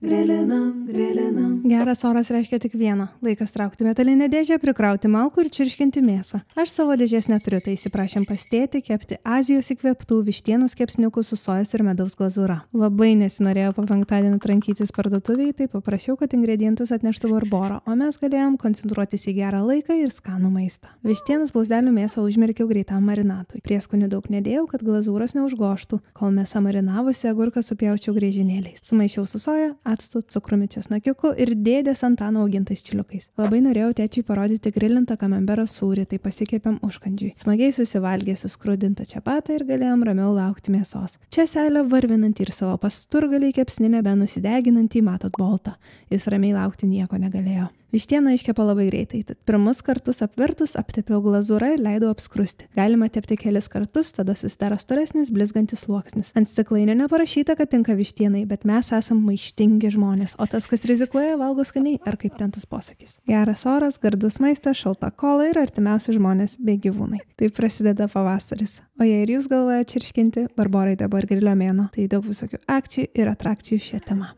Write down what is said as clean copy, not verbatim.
Grilinam, grilinam. Geras oras reiškia tik vieną. Laikas traukti metalinę dėžę, prikrauti malkų ir čirškinti mėsą. Aš savo dėžės neturiu, tai įsiprašėm pas tėtį kepti Azijos įkvėptų vištienos kepsniukų su sojos ir medaus glazūra. Labai nesinorėjo po penktadienį trankytis parduotuviai, tai paprašiau, kad ingredientus atneštų Barbora, o mes galėjom koncentruotis į gerą laiką ir skanų maistą. Vištienos blausdelių mėsą užmerkiau greitam marinatui. Prieskonių daug nedėjau, kad glazūros neužgoštų, kol mėsa marinavosi, agurką supjaučiau griežinėliais. Sumaišiau su soja, actu, cukrumi, česnakiuku ir dėdės Antano augintais čiliukais. Labai norėjau tėčiui parodyti grilintą kamembero sūrį, tai pasikėpėm užkandžiui. Smagiai susivalgė suskrudintą čiapatą ir galėjom ramiau laukti mėsos. Čia seilę varvinantį ir savo pasturgalį kepsninę be nusideginantį matot boltą. Jis ramiai laukti nieko negalėjo. Vištiena iškepa labai greitai, tad pirmus kartus apvertus aptepiau glazūrą ir leidau apskrusti. Galima tepti kelis kartus, tada susidaro storesnis, blizgantis sluoksnis. Ant stiklainio neparašyta, kad tinka vištienai, bet mes esam maištingi žmonės, o tas, kas rizikuoja, valgo skaniai, ar kaip ten tas posakis. Geras oras, gardus maistas, šalta kola ir artimiausi žmonės bei gyvūnai. Taip prasideda pavasaris. O jei ir jūs galvojate čirškinti, Barborai dabar grilio mėnuo, tai daug visokių akcijų ir atrakcijų šią temą.